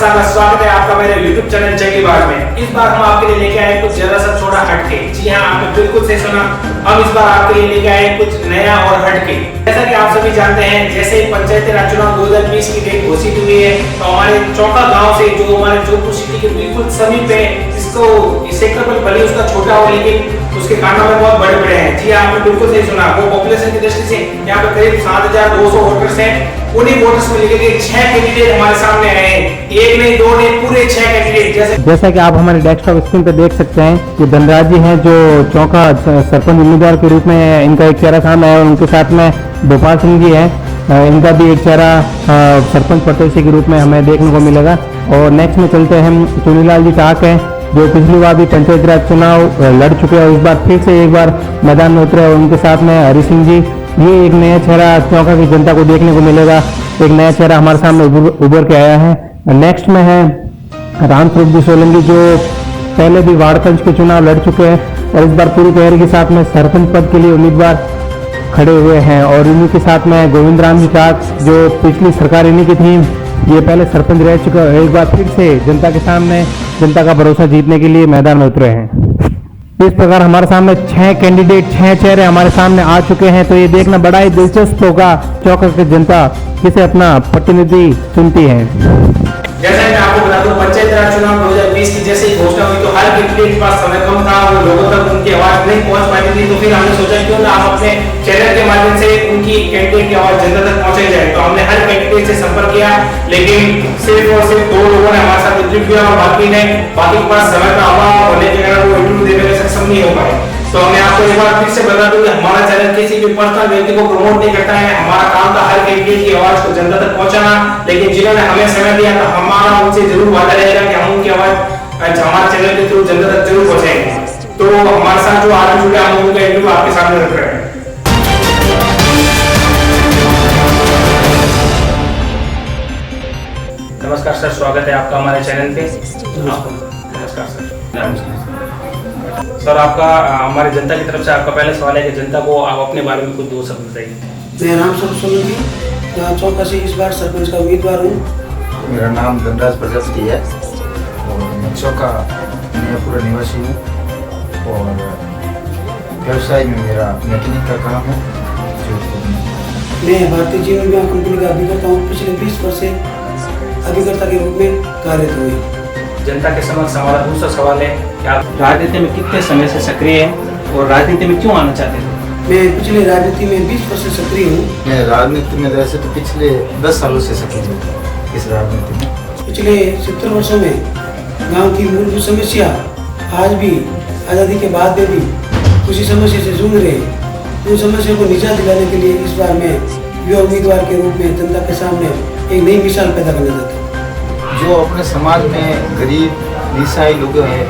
नमस्कार, स्वागत है आपका मेरे YouTube चैनल चंगी बात में। इस बार हम आपके लिए लेके आए कुछ जरा सा थोड़ा हटके। जी हाँ, आपने बिल्कुल सही सुना। हम इस बार आपके लिए लेके आए कुछ नया और हटके। जैसा कि आप सभी जानते हैं, जैसे ही पंचायती राज चुनाव 2020 की डेट घोषित हुई है, तो हमारे चौका गांव से जो हमारे जोधपुर सिटी के बिल्कुल समीप है, इसको सेक्टर भले उसका छोटा हो लेकिन उसके कारनामे बहुत बड़े बड़े हैं। जी हाँ, आपने बिल्कुल सही सुना। वो पॉपुलेशन की दृष्टि से यहाँ पे करीब 7200 वोटर्स हैं। उन्हीं वोटर्स में लेकर के 6 कैंडिडेट हमारे सामने आए हैं। एक नहीं, दो नहीं, पूरे 6 कैंडिडेट। जैसा कि आप हमारे डेस्कटॉप स्क्रीन पर देख सकते हैं, ये धनराज जी हैं जो चौका सरपंच उम्मीदवार के रूप में इनका एक चेहरा सामने आया और उनके साथ में गोपाल सिंह जी हैं। इनका भी एक चेहरा सरपंच प्रत्याशी के रूप में हमें देखने को मिलेगा। और नेक्स्ट में चलते हैं हम चुनीलाल जी टाक हैं, जो पिछली बार भी पंचायती राज चुनाव लड़ चुके हैं और इस बार फिर से एक बार मैदान में उतरे और उनके साथ में हरी सिंह जी। ये एक नया चेहरा चौका की जनता को देखने को मिलेगा। एक नया चेहरा हमारे सामने उभर के आया है। नेक्स्ट में है रामस्वरूप जी सोलंकी, जो पहले भी वार्ड पंच के चुनाव लड़ चुके हैं और इस बार पूरी तैयारी के साथ में सरपंच पद के लिए उम्मीदवार खड़े हुए हैं। और इन्हीं के साथ में गोविंद राम जी टाक, जो पिछली सरकार इन्हीं की थी, ये पहले सरपंच रह चुका है, एक बार फिर से जनता के सामने जनता का भरोसा जीतने के लिए मैदान में उतरे हैं। इस प्रकार हमारे सामने 6 कैंडिडेट, 6 चेहरे हमारे सामने आ चुके हैं। तो ये देखना बड़ा ही दिलचस्प होगा चौका की जनता किसे अपना प्रतिनिधि चुनती है। जैसा कि आपको बता दूं, पंचायत राज चुनाव 2020 की जैसे ही घोषणा हुई तो हर कैंडिडेट के पास समय कम था, वो लोगों तक उनकी आवाज नहीं पहुंच पाती थी। तो फिर हमने सोचा क्यों ना हम अपने चैनल के माध्यम से उनकी कैंडिडेट की आवाज जनता तक पहुंचाई जाए। तो हमने हर कैंडिडेट से संपर्क किया, लेकिन सिर्फ और सिर्फ 2 लोगों ने हमारे साथ इंटरव्यू किया और बाकी के पास समय का अभाव होने के कारण वो इंटरव्यू देने में सक्षम नहीं हो पाए। तो हमने आपको एक बार फिर से बता दूं कि हमारा चैनल किसी भी पर्सनल व्यक्ति को प्रमोट नहीं करता है। हमारा काम था हर कैंडिडेट की आवाज को जनता तक पहुंचाना, लेकिन जिन्होंने हमें समय दिया था, हमारा उनसे जरूर वादा रहेगा कि हम उनकी आवाज हमारे चैनल के थ्रू जनता तक जरूर पहुंचाएंगे। तो हमारे साथ जो आज जुड़े हम उनका इंटरव्यू आपके सामने रख रहे हैं। नमस्कार सर, स्वागत है आपका हमारे चैनल पे। नमस्कार सर। सर, आपका हमारी जनता की तरफ से आपका पहला सवाल है कि जनता को आप अपने बारे में कुछ 2 शब्द बताइए। मैं रामस्वरूप सोलंकी चौका से इस बार सरपंच का उम्मीदवार हूँ। मेरा नाम धनराज प्रजापति है और मैं चौका नयापुरा निवासी हूँ और व्यवसाय में मेरा मैकेनिक का काम है। मैं भारतीय जीवन बीमा कंपनी का अभिकर्ता हूँ। पिछले 20 वर्ष से अभिकर्ता के रूप में कार्यरत हुए। जनता के समक्ष हमारा दूसरा सवाल है कि आप राजनीति में कितने समय से सक्रिय हैं और राजनीति में क्यों आना चाहते थे? मैं पिछले राजनीति में 20 वर्ष से सक्रिय हूँ। मैं राजनीति में वैसे तो पिछले 10 सालों से सक्रिय हूँ इस राजनीति में। पिछले 70 वर्षों में गांव की मूलभूत समस्या आज भी आज़ादी के बाद में भी उसी समस्या से जूझ रहे हैं। उन समस्या को निजात दिलाने के लिए इस बार मैं युवा उम्मीदवार के रूप में जनता के सामने एक नई मिसाल पैदा करना चाहता हूँ। जो अपने समाज में गरीब निस्सहाय लोग हैं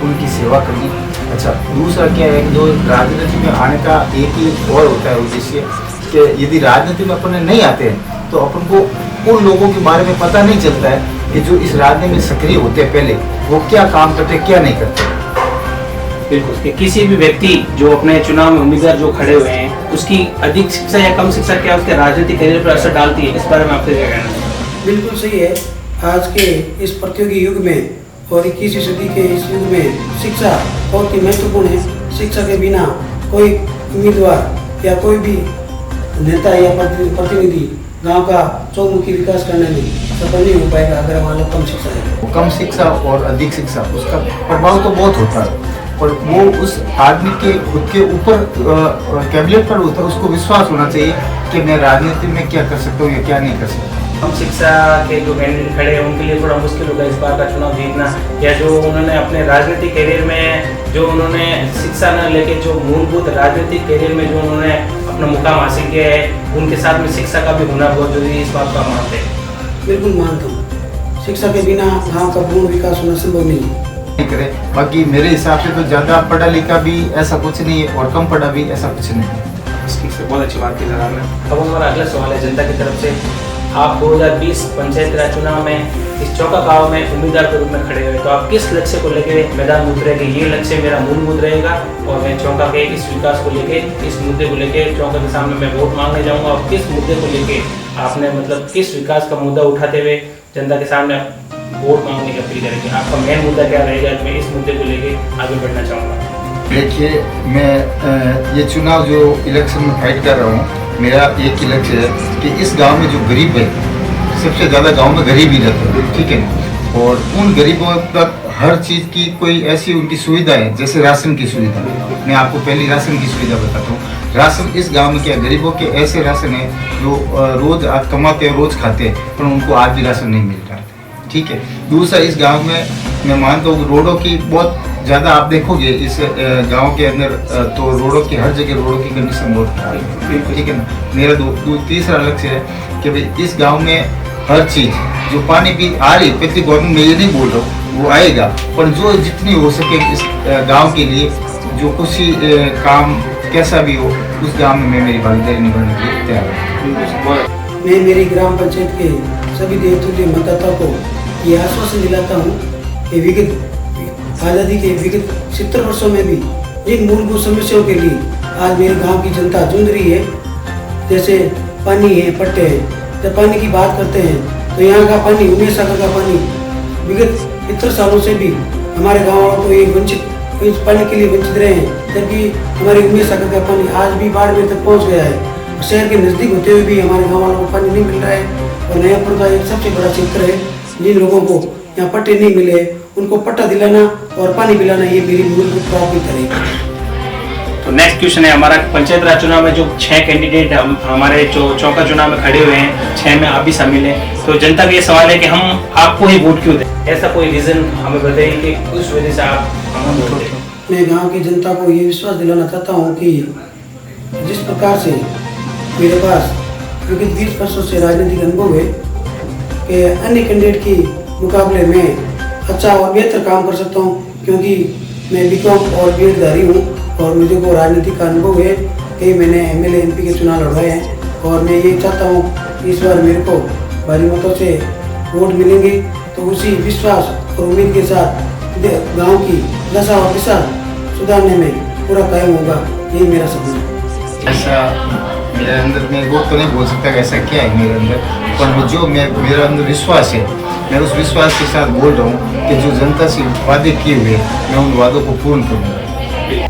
उनकी सेवा करनी। अच्छा, दूसरा क्या है कि जो राजनीति में आने का एक ही और होता है उद्देश्य कि यदि राजनीति में अपन नहीं आते हैं तो अपन को उन लोगों के बारे में पता नहीं चलता है कि जो इस राजनीति में सक्रिय होते हैं पहले वो क्या काम करते क्या नहीं करते। बिल्कुल, कि किसी भी व्यक्ति जो अपने चुनाव में उम्मीदवार जो खड़े हुए हैं उसकी अधिक शिक्षा या कम शिक्षा क्या उसके राजनीतिक करियर पर असर डालती है, इस बारे में आपसे क्या कहना है? बिल्कुल सही है। आज के इस प्रतियोगी युग में और 21वीं सदी के इस युग में शिक्षा बहुत ही महत्वपूर्ण है। शिक्षा के बिना कोई उम्मीदवार या कोई भी नेता या प्रतिनिधि गांव का चौमुखी विकास करने में सफल नहीं हो पाएगा अगर वहाँ लोग कम शिक्षा है। कम शिक्षा और अधिक शिक्षा उसका प्रभाव तो बहुत होता है और वो उस आदमी के खुद के ऊपर कैबिनेट पर होता है। उसको विश्वास होना चाहिए कि मैं राजनीति में क्या कर सकता हूँ या क्या नहीं कर सकता। हम शिक्षा के जो कैंडिडेट खड़े हैं उनके लिए थोड़ा मुश्किल होगा इस बार का चुनाव जीतना, या जो उन्होंने अपने राजनीतिक करियर में जो उन्होंने शिक्षा न लेके जो मूलभूत राजनीतिक करियर में जो उन्होंने अपना मुकाम हासिल किया है उनके साथ में शिक्षा का भी होना बहुत जरूरी है। इस बात का मानते हैं? बिल्कुल मानता हूँ। शिक्षा के बिना गाँव का पूर्ण विकास होना संभव नहीं है। करे बाकी मेरे हिसाब से तो ज़्यादा पढ़ा लिखा भी ऐसा कुछ नहीं है और कम पढ़ा भी ऐसा कुछ नहीं है। ठीक है, बहुत अच्छी बात की जरा में। अब हमारा अगला सवाल है जनता की तरफ से। आप 2020 पंचायत राज चुनाव में इस चौका गांव में उम्मीदवार के रूप में खड़े हुए, तो आप किस लक्ष्य को लेकर मैदान में उतरेंगे? ये लक्ष्य मेरा मूलभूत रहेगा और मैं चौका के इस विकास को लेके, इस मुद्दे को लेके चौका के सामने मैं वोट मांगने जाऊंगा। और किस मुद्दे को लेके आपने मतलब किस विकास का मुद्दा उठाते हुए जनता के सामने वोट मांगने की अपील करेंगे? आपका मेन मुद्दा क्या रहेगा? मैं इस मुद्दे को लेके आगे बढ़ना चाहूँगा। देखिए, मैं ये चुनाव जो इलेक्शन में फाइट कर रहा हूँ, मेरा एक ही लक्ष्य है कि इस गांव में जो गरीब है, सबसे ज़्यादा गांव में गरीब ही रहते हैं, ठीक है ना, और उन गरीबों तक हर चीज़ की कोई ऐसी उनकी सुविधा है, जैसे राशन की सुविधा। मैं आपको पहली राशन की सुविधा बताता हूँ। राशन इस गांव में क्या, गरीबों के ऐसे राशन है जो रोज़ आज कमाते हैं, रोज़ खाते हैं, पर उनको आज भी राशन नहीं मिल रहा है, ठीक है। दूसरा, इस गांव में मैं मानता हूँ रोडों की बहुत ज़्यादा, आप देखोगे इस गांव के अंदर तो रोडों की हर जगह रोडों की कंडीशन बहुत खराब है, ठीक है ना। मेरा तीसरा लक्ष्य है कि भाई इस गांव में हर चीज़ जो पानी भी आ रही प्रति गवर्नमेंट में, ये नहीं बोल रहा हूँ वो आएगा, पर जो जितनी हो सके इस गांव के लिए जो कुछ ही काम कैसा भी हो, उस गांव में मैं मेरी भागीदारी निभाने के लिए तैयार हूँ। मैं मेरी ग्राम पंचायत के सभी देवतुल्य मतदाताओं को ये आश्वासन दिलाता हूँ कि विगत आज़ादी के विगत 70 वर्षों में भी जिन मूलभूत समस्याओं के लिए आज मेरे गांव की जनता जूझ रही है, जैसे पानी है, पट्टे हैं। जब पानी की बात करते हैं तो यहाँ का पानी, उमेश सागर का पानी विगत 70 सालों से भी हमारे गाँव वालों को एक वंचित इस पानी के लिए वंचित रहे हैं, जबकि हमारे उमेश सागर का पानी आज भी बाढ़ तक पहुँच गया है। शहर के नज़दीक होते हुए भी हमारे गाँव वालों को पानी नहीं मिल रहा है। और नयापुर का एक सबसे बड़ा क्षेत्र है, जिन लोगों को यहाँ पट्टे नहीं मिले उनको पट्टा दिलाना और पानी पिलाना, ये मेरी मूलभूत प्राथमिकता रहेगी। तो नेक्स्ट क्वेश्चन है हमारा, पंचायत राज चुनाव में जो 6 कैंडिडेट हमारे जो चौका चुनाव में खड़े हुए हैं, 6 में आप भी शामिल हैं, तो जनता का ये सवाल है कि हम आपको ही वोट क्यों दें? ऐसा कोई रीजन हमें बताइए कि उस वजह से आप हमें वोट दें। मैं गांव की जनता को ये विश्वास दिलाना चाहता हूँ कि जिस प्रकार से मेरे पास विगत 20 वर्षों से राजनीतिक अनुभव है कि अन्य कैंडिडेट के मुकाबले में अच्छा और बेहतर काम कर सकता हूँ, क्योंकि मैं बीकॉम और बीएड धारी हूँ और मुझे को राजनीति का अनुभव है। कई मैंने एमएलए एमपी के चुनाव लड़वाए हैं और मैं ये चाहता हूँ इस बार मेरे को भारी मतों से वोट मिलेंगे, तो उसी विश्वास और उम्मीद के साथ गांव की दशा और दिशा सुधारने में पूरा कायम होगा, यही मेरा सपना है। ऐसा मेरे अंदर, मैं वो तो नहीं बोल सकता कि ऐसा क्या है मेरे अंदर, पर जो मेरा अंदर विश्वास है, मैं उस विश्वास के साथ बोल रहा हूँ कि जो जनता से वादे किए हुए मैं उन वादों को पूर्ण करूँगा।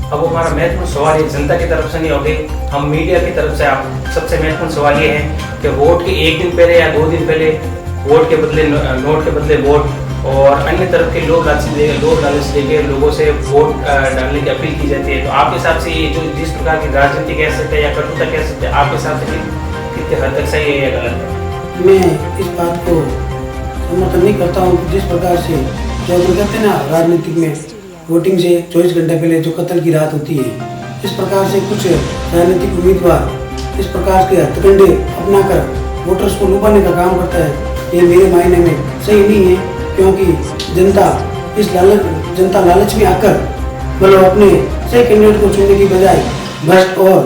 अब हमारा महत्वपूर्ण सवाल ये जनता की तरफ से नहीं होगी, हम मीडिया की तरफ से आप सबसे महत्वपूर्ण सवाल ये है कि वोट के 1 दिन पहले या 2 दिन पहले वोट के बदले नोट के बदले वोट, और अन्य तरफ के लोग लालच देके लोगों से वोट डालने की अपील की जाती है। तो आपके हिसाब से ये जो जिस प्रकार की राजनीति कह सकते हैं या कटुता कह सकते हैं, आपके हिसाब से कितने हद तक सही है या गलत है? मैं इस बात को समर्थन नहीं करता हूँ। जिस प्रकार से जो कहते हैं ना, राजनीतिक में वोटिंग से 24 घंटे पहले जो कत्ल की रात होती है, इस प्रकार से कुछ राजनीतिक उम्मीदवार इस प्रकार के हथकंडे अपनाकर वोटर्स को लुभाने का काम करता है, ये मेरे मायने में सही नहीं है। क्योंकि जनता लालच में आकर मतलब अपने सही कैंडिडेट को चुनने की बजाय भ्रष्ट और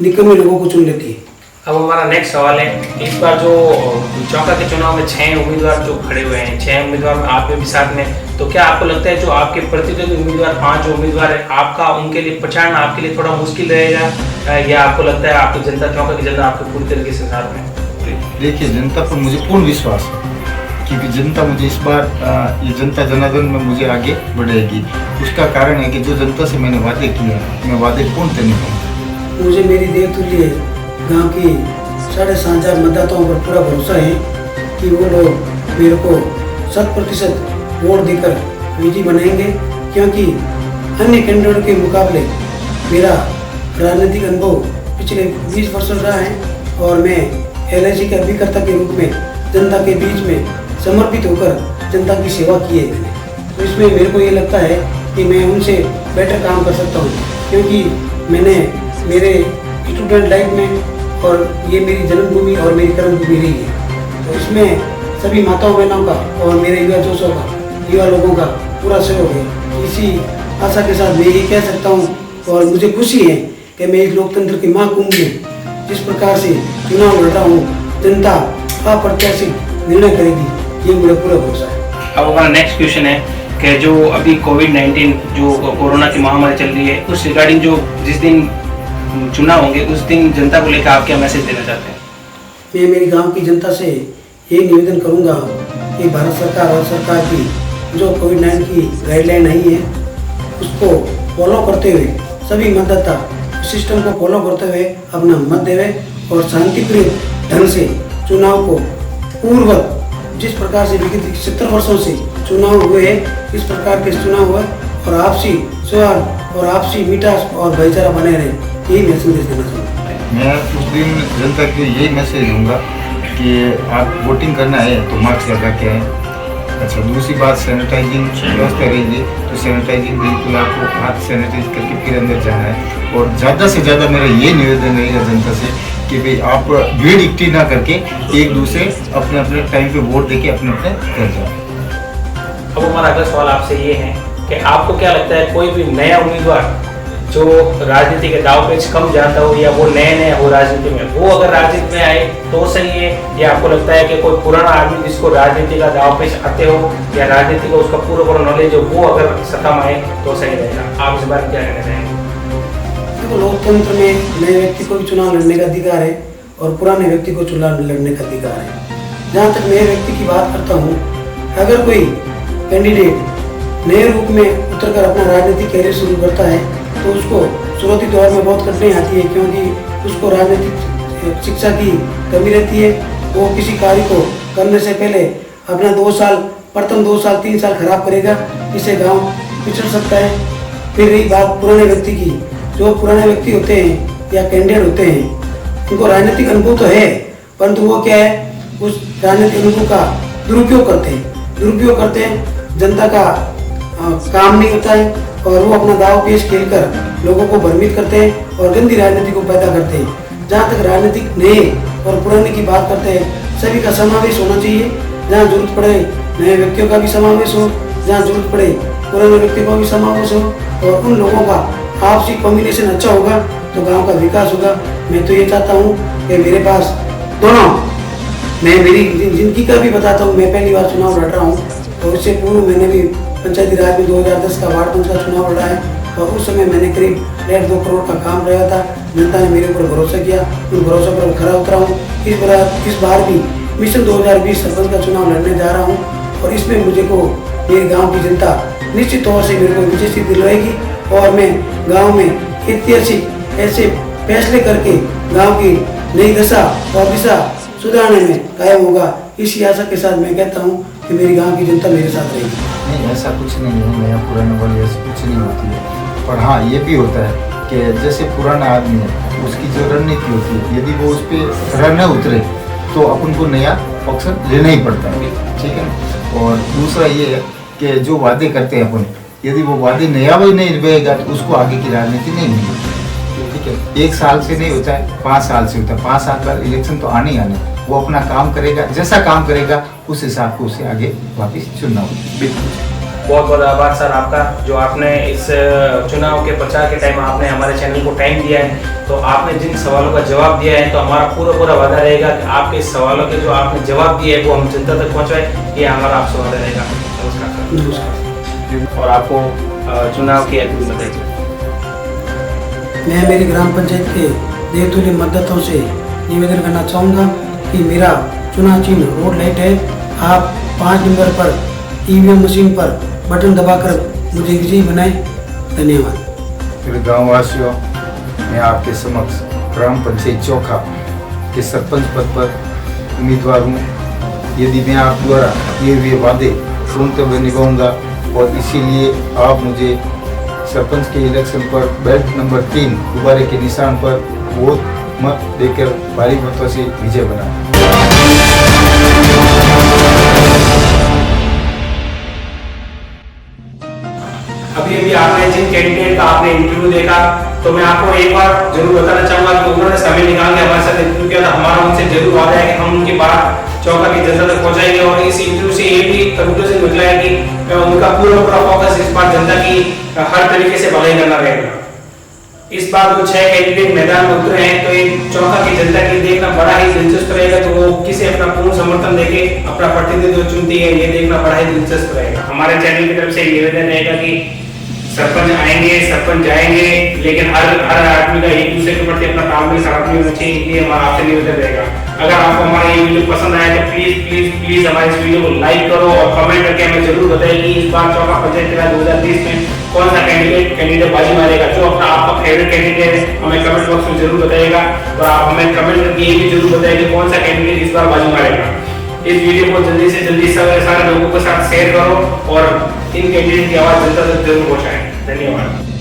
निकम्मे लोगों को चुन लेती है। अब हमारा नेक्स्ट सवाल है, इस बार जो चौका के चुनाव में 6 उम्मीदवार जो खड़े हुए हैं, 6 उम्मीदवार में आप भी साथ में, तो क्या आपको लगता है जो आपके प्रतिद्वंदी उम्मीदवार 5 उम्मीदवार है, आपका उनके लिए पहचानना आपके लिए थोड़ा मुश्किल रहेगा, या आपको लगता है आपकी जनता, चौका की जनता आपको पूरी तरीके से साथ में? देखिए, जनता पर मुझे पूर्ण विश्वास है, क्योंकि जनता मुझे इस बार ये जनता जनार्दन में मुझे आगे बढ़ाएगी। उसका कारण है कि जो जनता से मैंने वादे किए हैं, मैं वादे पूर्ण करने पाऊँगा। मुझे मेरी देवतुल्य गांव की 7,500 मतदाताओं पर पूरा भरोसा है कि वो लोग मेरे को 100% वोट देकर विजयी बनाएंगे, क्योंकि अन्य कैंडिडेटों के मुकाबले मेरा राजनीतिक अनुभव पिछले 20 वर्षों रहा है और मैं LIC के अभिकर्ता के रूप में जनता के बीच में समर्पित होकर जनता की सेवा की है मैंने। तो इसमें मेरे को ये लगता है कि मैं उनसे बेटर काम कर सकता हूँ, क्योंकि मैंने मेरे स्टूडेंट लाइफ में और ये मेरी जन्मभूमि और मेरी कर्मभूमि रही है। तो इसमें सभी माताओं बहनों का और मेरे युवा जोशों का, युवा लोगों का पूरा सहयोग है। इसी आशा के साथ मैं ये कह सकता हूँ और मुझे खुशी है कि मैं इस लोकतंत्र के महाकुंभ में जिस प्रकार से चुनाव लड़ रहा हूँ, जनता अप्रत्याशित निर्णय करेगी, ये मुझे पूरा भरोसा है। अब हमारा नेक्स्ट क्वेश्चन है कि जो अभी कोविड-19 जो कोरोना की महामारी चल रही है, उस रिगार्डिंग जो जिस दिन चुनाव होंगे उस दिन जनता को लेकर आप क्या मैसेज देना चाहते हैं? मैं मेरी गांव की जनता से ये निवेदन करूंगा कि भारत सरकार और सरकार की जो कोविड-19 की गाइडलाइन आई है उसको फॉलो करते हुए सभी मतदाता सिस्टम को फॉलो करते हुए अपना मत देवे और शांतिप्रिय ढंग से चुनाव को पूर्ववत जिस प्रकार से विगत 70 वर्षों से चुनाव हुए इस प्रकार के चुनाव हुए और आपसी सौहार्द और आपसी मिठास और भाईचारा बने रहे, यही मैं संदेश देना चाहूँगा। मैं उस दिन जनता को यही मैसेज दूंगा कि आप वोटिंग करना है तो मास्क लगा के आए। अच्छा, दूसरी बात सैनिटाइजिंग व्यवस्था रहेगी तो सैनिटाइजिंग बिल्कुल आपको हाथ सैनिटाइज करके फिर अंदर जाना है। और ज़्यादा से ज़्यादा मेरा ये निवेदन रहेगा जनता से कि भाई आप भीड़ इकट्ठी ना करके एक दूसरे अपने अपने टाइम पे वोट देके अपने अपने घर जाओ। अब हमारा अगला सवाल आपसे ये है कि आपको क्या लगता है कोई भी नया उम्मीदवार जो राजनीति के दाव पेच कम जानता हो या वो नए हो राजनीति में, वो अगर राजनीति में आए तो सही है, या आपको लगता है कि कोई पुराना आदमी जिसको राजनीति का दाव पेच आते हो या राजनीति का उसका पूरा नॉलेज हो वो अगर सत्ता में आए तो सही रहेगा? आप इस बार क्या कहना चाहेंगे? देखो, लोकतंत्र में नए व्यक्ति को भी चुनाव लड़ने का अधिकार है और पुराने व्यक्ति को चुनाव लड़ने का अधिकार है। जहाँ तक नए व्यक्ति की बात करता हूँ, अगर कोई कैंडिडेट नए रूप में उतरकर अपना राजनीतिक कैरियर शुरू करता है तो उसको शुरुआती दौर में बहुत कठिनाई आती है, क्योंकि उसको राजनीतिक शिक्षा की कमी रहती है। वो किसी कार्य को करने से पहले अपना 2 साल, प्रथम 2 साल 3 साल खराब करेगा, इससे गांव पिछड़ सकता है। फिर रही बात पुराने व्यक्ति की, जो पुराने व्यक्ति होते हैं या कैंडिडेट होते हैं उनको राजनीतिक अनुभव तो है, परंतु वो क्या है, उस राजनीतिक अनुभव का दुरुपयोग करते हैं, जनता का काम नहीं होता है और वो अपना दाव पेच खेलकर लोगों को भ्रमित करते हैं और गंदी राजनीति को पैदा करते हैं। जहाँ तक राजनीतिक नए और पुराने की बात करते हैं, सभी का समावेश होना चाहिए। जहाँ जरूरत पड़े नए व्यक्तियों का भी समावेश हो, जहाँ जरूरत पड़े पुराने व्यक्तियों का भी समावेश हो और उन लोगों का आपसी कॉम्बिनेशन अच्छा होगा तो गाँव का विकास होगा। मैं तो ये चाहता हूँ कि मेरे पास दोनों, मैं मेरी जिंदगी का भी बताता हूँ, मैं पहली बार चुनाव लड़ रहा हूँ और उससे पूर्व मैंने भी पंचायती राज में 2010 का वार्ड पंच का चुनाव लड़ा है और उस समय मैंने करीब 1.5-2 करोड़ का काम रहा था। जनता ने मेरे ऊपर भरोसा किया, उन भरोसे पर खरा उतरा हूँ। इस बार भी मिशन 2020 सरपंच का चुनाव लड़ने जा रहा हूँ और इसमें मुझे को मेरे गाँव की जनता निश्चित तौर से मेरे को विजय सिद्धि दिलवाएगी और मैं गाँव में ऐतिहासिक ऐसे फैसले करके गाँव की नई दशा और दिशा सुधारने में कायम होगा। इसी आशा के साथ मैं कहता हूँ कि मेरी गांव की जनता मेरे साथ रहेगी। नहीं, ऐसा कुछ नहीं है, नया पुराना वाली ऐसी कुछ नहीं होती है। पर हाँ, ये भी होता है कि जैसे पुराना आदमी है उसकी जो रणनीति होती है, यदि वो उस पर खरा न उतरे तो अपन को नया अवसर लेना ही पड़ता है, ठीक है। और दूसरा ये है कि जो वादे करते हैं अपन, यदि वो वादे नया भी नहीं निभाएगा तो उसको आगे की राजनीति नहीं मिलेगी, ठीक है। 1 साल से नहीं होता है, 5 साल से होता है। 5 साल बाद इलेक्शन तो आने ही आने, वो अपना काम करेगा, जैसा काम करेगा उस हिसाब को उसे आगे वापस चुनना होगा। बिल्कुल, बहुत बहुत आभार सर आपका, जो आपने इस चुनाव के प्रचार के टाइम आपने हमारे चैनल को टाइम दिया है। तो आपने जिन सवालों का जवाब दिया है तो हमारा पूरा वादा रहेगा कि आपके सवालों के जो आपने जवाब दिए है वो हम जनता तक पहुँचाए, ये हमारा आपसे वादा रहेगा। नमस्कार सर। नमस्कार। और आपको चुनाव की अपील बताइए। मैं मेरी ग्राम पंचायत के देवतुल्य मतदाताओं से निवेदन करना चाहूँगा कि मेरा चुनाव चिन्ह रोड लाइट है। आप 5 नंबर पर ईवीएम मशीन पर बटन दबाकर मुझे विजयी बनाएं। धन्यवाद। फिर गाँव वासियों, मैं आपके समक्ष ग्राम पंचायत चौखा के सरपंच पद पर उम्मीदवार हूँ। यदि मैं आप द्वारा किए हुए वादे सुनते हुए निभाऊंगा और इसीलिए आप मुझे सरपंच के इलेक्शन पर बेल्ट नंबर 3 गुब्बारे के निशान पर वोट मत देकर भारी मतों से विजय बना। अभी आपने जिन कैंडिडेट का आपने इंटरव्यू देखा तो मैं आपको एक बार जरूर बताना चाहूंगा कि उन्होंने समय निकाल के हमारे साथ इंटरव्यू किया था। हमारा उनसे जरूर वादा है कि हम उनकी बात चौका की जनता तक पहुंचाएंगे और इस इंटरव्यू से ये भी कंक्लूजन निकला है कि उनका पूरा फोकस इस बार जनता की हर तरीके से भलाई करना रहेगा। इस बार जो 6 कैंडिडेट मैदान में उतरे हैं तो एक चौका की जनता की देखना बड़ा ही दिलचस्प रहेगा, तो वो किसे अपना पूर्ण समर्थन देके अपना प्रतिनिधित्व चुनती है ये देखना बड़ा ही दिलचस्प रहेगा। हमारे चैनल की तरफ से निवेदन रहेगा कि सरपंच आएंगे, सरपंच जाएंगे, लेकिन हर आदमी का एक दूसरे के प्रति अपना तालमेल खराब नहीं होना चाहिए, ये हमारा आपसे निवेदन रहेगा। अगर आपको हमारा ये वीडियो पसंद आया तो प्लीज प्लीज प्लीज हमारे इस वीडियो को लाइक करो और कमेंट करके हमें जरूर बताइए कि इस बार चौका पंचायत चुनाव 2030 में कौन सा कैंडिडेट बाजी मारेगा। जो अपना आपका फेवरेट कैंडिडेट है हमें कमेंट बॉक्स में जरूर बताइएगा और आप हमें कमेंट करके ये भी जरूर बताइए कि कौन सा कैंडिडेट इस बार बाजी मारेगा। इस वीडियो को जल्दी से जल्दी सारे लोगों के साथ शेयर करो और इन कैंडिडेट की आवाज जनता तक जरूर पहुंचाएं। धन्यवाद।